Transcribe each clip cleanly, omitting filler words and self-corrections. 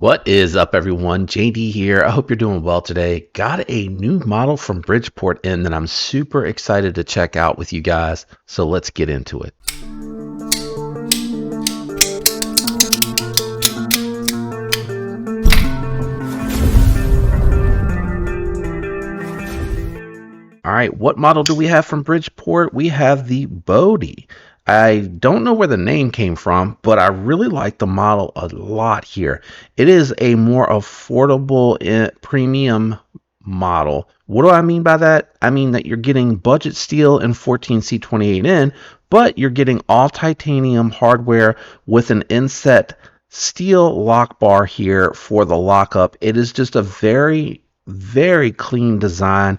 What is up, everyone? JD here. I hope you're doing well today. Got a new model from Bridgeport in that I'm super excited to check out with you guys. So let's get into it. All right, what model do we have from Bridgeport? We have the Bodey. I don't know where the name came from, but I really like the model a lot here. It is a more affordable premium model. What do I mean by that? I mean that you're getting budget steel and 14C28N, but you're getting all titanium hardware with an inset steel lock bar here for the lockup. It is just a very clean design.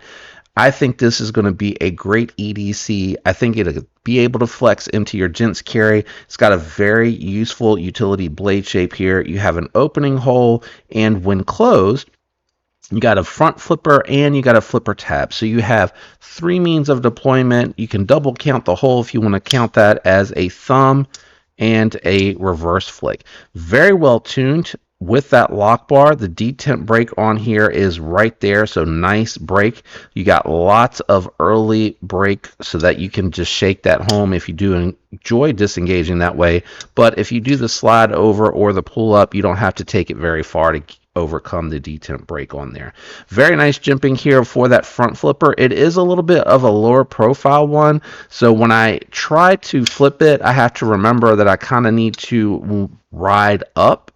I think this is going to be a great EDC. I think it'll be able to flex into your gents carry. It's got a very useful utility blade shape here. You have an opening hole, and when closed, you got a front flipper and you got a flipper tab. So you have three means of deployment. You can double count the hole if you want to count that as a thumb and a reverse flick. Very well tuned. With that lock bar, the detent brake on here is right there, so nice brake. You got lots of early brake so that you can just shake that home if you do enjoy disengaging that way. But if you do the slide over or the pull up, you don't have to take it very far to overcome the detent brake on there. Very nice jimping here for that front flipper. It is a little bit of a lower profile one, so when I try to flip it, I have to remember that I kind of need to ride up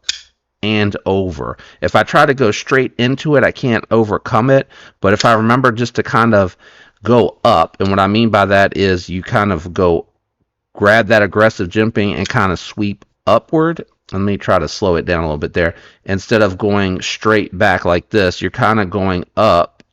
and over. If I try to go straight into it, I can't overcome it. But if I remember just to kind of go up, and what I mean by that is you kind of go grab that aggressive jimping and kind of sweep upward. Let me try to slow it down a little bit there. Instead of going straight back like this, you're kind of going up.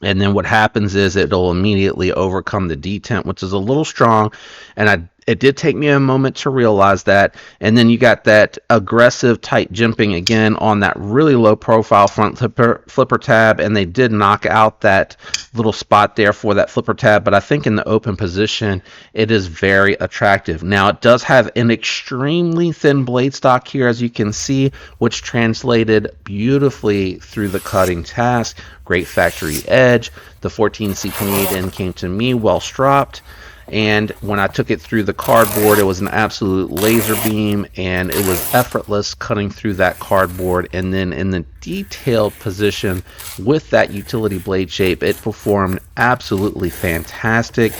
And then what happens is it'll immediately overcome the detent, which is a little strong. And it did take me a moment to realize that. And then you got that aggressive tight jimping again on that really low profile front flipper tab. And they did knock out that little spot there for that flipper tab. But I think in the open position, it is very attractive. Now, it does have an extremely thin blade stock here, as you can see, which translated beautifully through the cutting task. Great factory edge. The 14C28N came to me well stropped. And when I took it through the cardboard, it was an absolute laser beam, and it was effortless cutting through that cardboard. And then in the detailed position with that utility blade shape, it performed absolutely fantastic.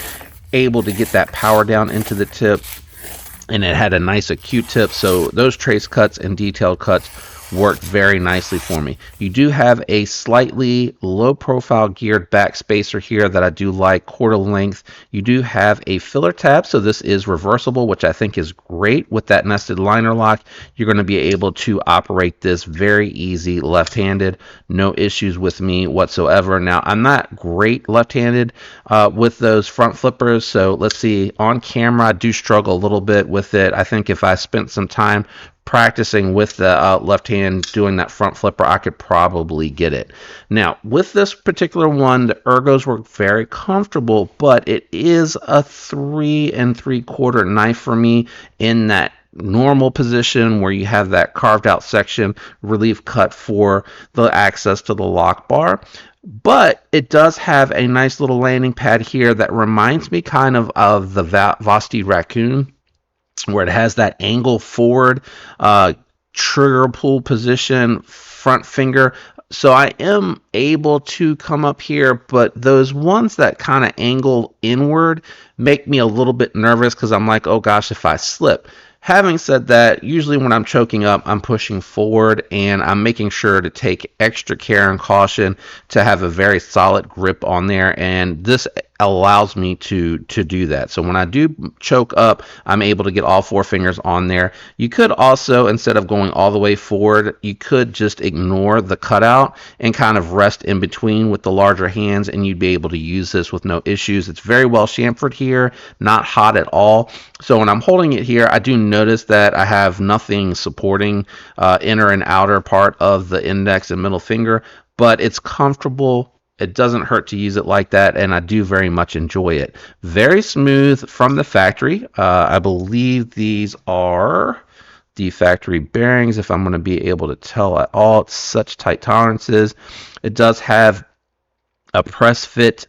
Able to get that power down into the tip, and it had a nice acute tip, so those trace cuts and detailed cuts worked very nicely for me. You do have a slightly low profile geared back spacer here that I do like, quarter length. You do have a filler tab, so this is reversible, which I think is great. With that nested liner lock, you're going to be able to operate this very easy left-handed. No issues with me whatsoever. Now, I'm not great left-handed with those front flippers, so let's see. On camera, I do struggle a little bit with it. I think if I spent some time practicing with the left hand doing that front flipper, I could probably get it. Now, with this particular one, the ergos were very comfortable, but it is a 3 3/4 knife for me in that normal position where you have that carved out section relief cut for the access to the lock bar. But it does have a nice little landing pad here that reminds me kind of the Vosti Raccoon, where it has that angle forward trigger pull position, front finger. So I am able to come up here, but those ones that kind of angle inward make me a little bit nervous because I'm like, oh gosh, if I slip. Having said that, usually when I'm choking up, I'm pushing forward and I'm making sure to take extra care and caution to have a very solid grip on there, and this allows me to do that. So when I do choke up, I'm able to get all four fingers on there. You could also, instead of going all the way forward, you could just ignore the cutout and kind of rest in between with the larger hands, and you'd be able to use this with no issues. It's very well chamfered here, not hot at all. So when I'm holding it here, I do notice that I have nothing supporting inner and outer part of the index and middle finger, but it's comfortable. It doesn't hurt to use it like that, and I do very much enjoy it. Very smooth from the factory. I believe these are the factory bearings, if I'm going to be able to tell at all. It's such tight tolerances. It does have a press fit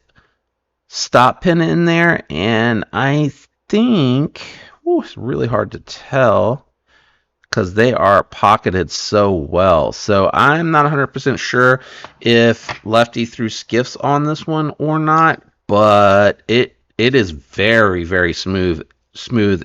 stop pin in there, and I think, it's really hard to tell because they are pocketed so well. So I'm not 100% sure if Lefty threw skiffs on this one or not, but it is very, very smooth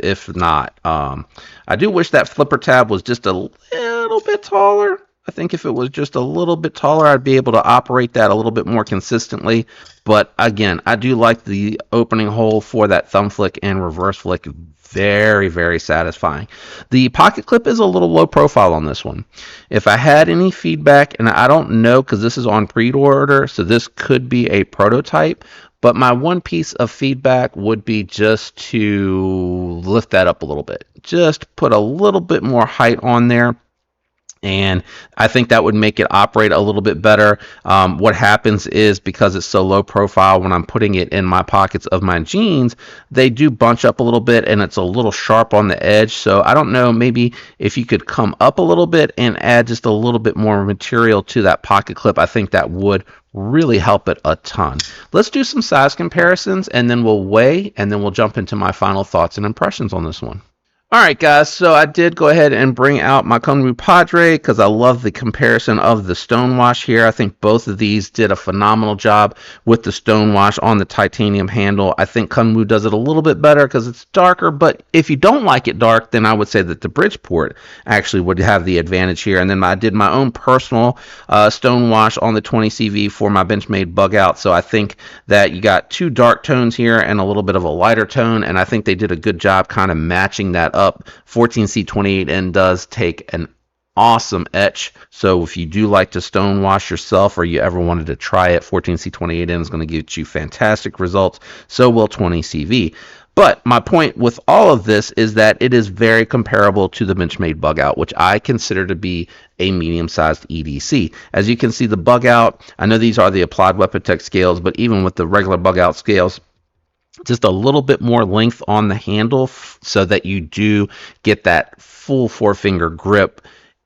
if not. I do wish that flipper tab was just a little bit taller. I think if it was just a little bit taller, I'd be able to operate that a little bit more consistently. But again, I do like the opening hole for that thumb flick and reverse flick. Very, very satisfying. The pocket clip is a little low profile on this one. If I had any feedback, and I don't know because this is on pre-order, so this could be a prototype, but my one piece of feedback would be just to lift that up a little bit. Just put a little bit more height on there. And I think that would make it operate a little bit better. What happens is, because it's so low profile, when I'm putting it in my pockets of my jeans, they do bunch up a little bit and it's a little sharp on the edge. So I don't know, maybe if you could come up a little bit and add just a little bit more material to that pocket clip, I think that would really help it a ton. Let's do some size comparisons and then we'll weigh, and then we'll jump into my final thoughts and impressions on this one. Alright guys, so I did go ahead and bring out my Kunwu Padre because I love the comparison of the stonewash here. I think both of these did a phenomenal job with the stonewash on the titanium handle. I think Kunwu does it a little bit better because it's darker, but if you don't like it dark, then I would say that the Bridgeport actually would have the advantage here. And then I did my own personal stonewash on the 20CV for my Benchmade bug out. So I think that you got two dark tones here and a little bit of a lighter tone, and I think they did a good job kind of matching that up. 14C28N does take an awesome etch, so if you do like to stonewash yourself or you ever wanted to try it, 14C28N is going to get you fantastic results. So will 20CV. But my point with all of this is that it is very comparable to the Benchmade bug out, which I consider to be a medium-sized EDC. As you can see, the bug out, I know these are the Applied Weapon Tech scales, but even with the regular bug out scales, just a little bit more length on the handle so that you do get that full four-finger grip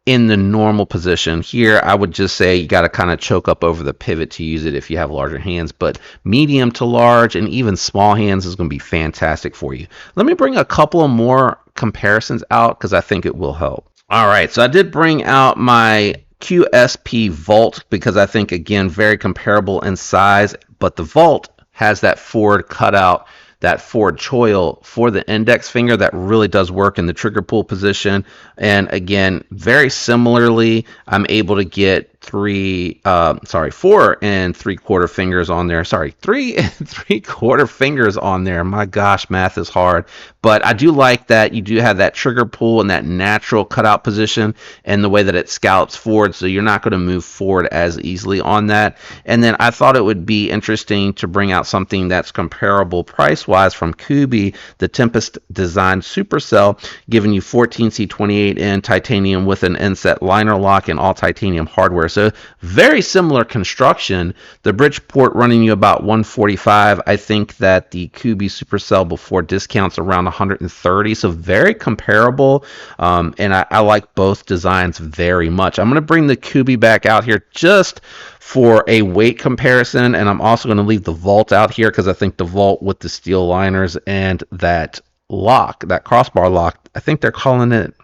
in the normal position. Here, I would just say you got to kind of choke up over the pivot to use it if you have larger hands, but medium to large and even small hands is going to be fantastic for you. Let me bring a couple of more comparisons out because I think it will help. All right, so I did bring out my QSP Vault because I think, again, very comparable in size, but the Vault has that forward cutout, that forward choil for the index finger that really does work in the trigger pull position. And again, very similarly, I'm able to get 4 3/4 fingers on there. 3 3/4 fingers on there. My gosh, math is hard. But I do like that you do have that trigger pull and that natural cutout position and the way that it scallops forward, so you're not going to move forward as easily on that. And then I thought it would be interesting to bring out something that's comparable price-wise from Kubey, the Tempest Design Supercell, giving you 14C28N titanium with an inset liner lock and all titanium hardware. So very similar construction. The Bridgeport running you about 145. I think that the Kubey Supercell before discounts around 130. So very comparable. And I like both designs very much. I'm going to bring the Kubey back out here just for a weight comparison, and I'm also going to leave the Vault out here because I think the Vault with the steel liners and that lock, that crossbar lock, I think they're calling it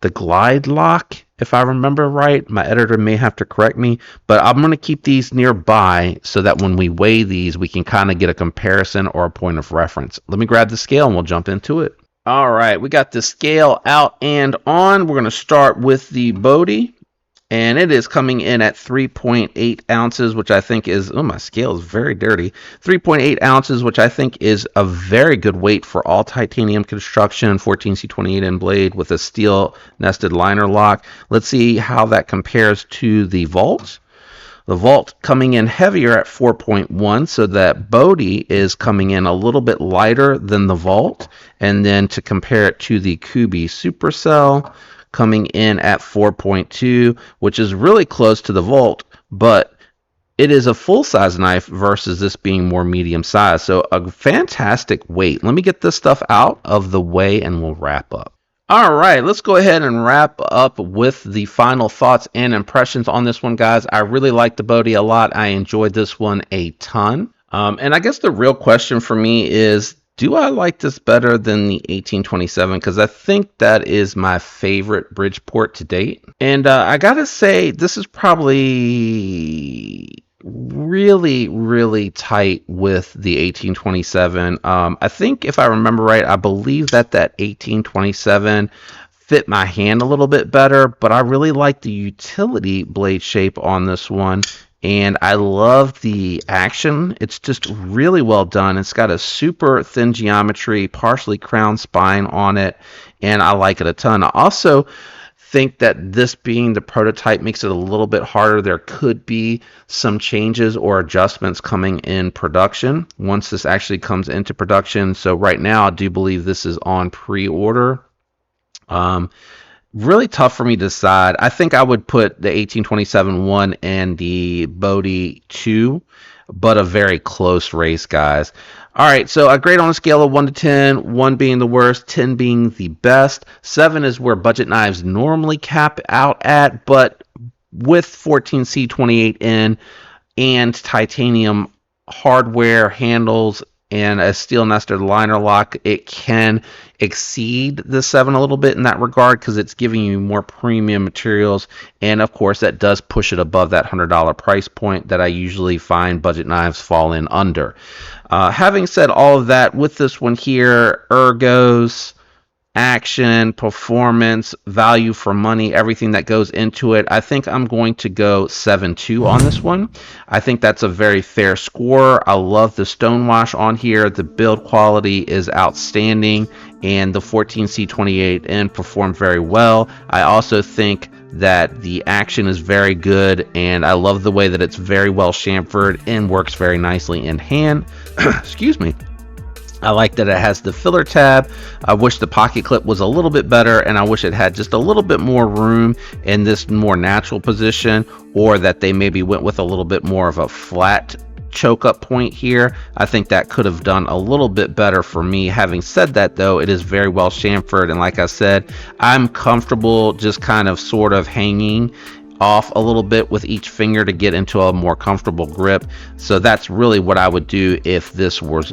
the Glide Lock, if I remember right. My editor may have to correct me, but I'm going to keep these nearby so that when we weigh these, we can kind of get a comparison or a point of reference. Let me grab the scale and we'll jump into it. All right, we got the scale out and on. We're going to start with the Bodey, and it is coming in at 3.8 ounces, which I think is, oh, my scale is very dirty. 3.8 ounces, which I think is a very good weight for all titanium construction, 14C28N blade with a steel nested liner lock. Let's see how that compares to the Vault. The Vault coming in heavier at 4.1, so that Bodey is coming in a little bit lighter than the Vault. And then to compare it to the Kubey Supercell, coming in at 4.2, which is really close to the Vault, but it is a full-size knife versus this being more medium size. So a fantastic weight. Let me get this stuff out of the way and we'll wrap up. All right, let's go ahead and wrap up with the final thoughts and impressions on this one, guys. I really like the Bodhi a lot. I enjoyed this one a ton. And I guess the real question for me is, do I like this better than the 1827? Because I think that is my favorite Bridgeport to date. And I gotta say, this is probably really tight with the 1827. I think if I remember right, I believe that 1827 fit my hand a little bit better, but I really like the utility blade shape on this one. And I love the action. It's just really well done. It's got a super thin geometry, partially crowned spine on it, and I like it a ton. I also think that this being the prototype makes it a little bit harder. There could be some changes or adjustments coming in production once this actually comes into production. So right now, I do believe this is on pre-order. Really tough for me to decide. I think I would put the 1827 1 and the Bodhi 2, but a very close race, guys. All right, so I grade on a scale of 1 to 10, 1 being the worst, 10 being the best. 7 is where budget knives normally cap out at, but with 14C28N and titanium hardware handles and a steel nested liner lock, it can exceed the 7 a little bit in that regard because it's giving you more premium materials, and of course that does push it above that $100 price point that I usually find budget knives fall in under. Having said all of that, with this one here, ergos, action, performance, value for money, everything that goes into it, I think I'm going to go 7.2 on this one. I think that's a very fair score. I love the stonewash on here. The build quality is outstanding, and the 14C28N performed very well. I also think that the action is very good, and I love the way that it's very well chamfered and works very nicely in hand. Excuse me. I like that it has the filler tab. I wish the pocket clip was a little bit better, and I wish it had just a little bit more room in this more natural position, or that they maybe went with a little bit more of a flat choke up point here. I think that could have done a little bit better for me. Having said that, though, it is very well chamfered, and like I said, I'm comfortable just kind of sort of hanging off a little bit with each finger to get into a more comfortable grip. So that's really what I would do if this were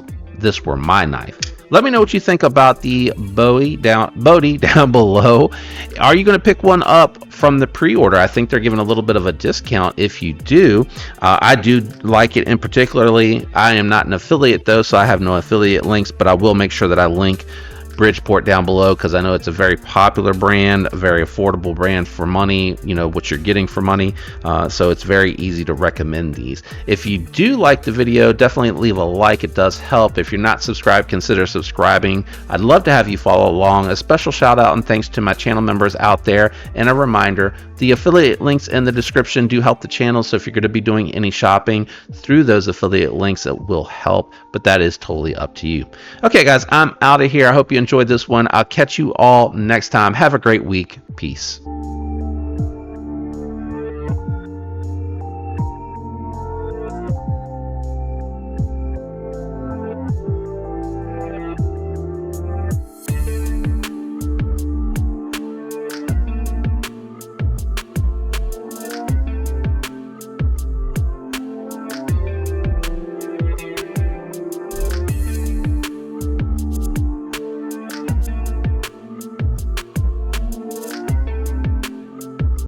my knife. Let me know what you think about the Bodhi down below. Are you going to pick one up from the pre-order? I think they're giving a little bit of a discount if you do. I do like it in particularly. I am not an affiliate though, so I have no affiliate links, but I will make sure that I link Bridgeport down below because I know it's a very popular brand, a very affordable brand for money, you know, what you're getting for money. So it's very easy to recommend these. If you do like the video, definitely leave a like. It does help. If you're not subscribed, consider subscribing. I'd love to have you follow along. A special shout out and thanks to my channel members out there, and a reminder, the affiliate links in the description do help the channel, so if you're going to be doing any shopping through those affiliate links, it will help, but that is totally up to you. Okay guys, I'm out of here. I hope you enjoyed this one. I'll catch you all next time. Have a great week. Peace.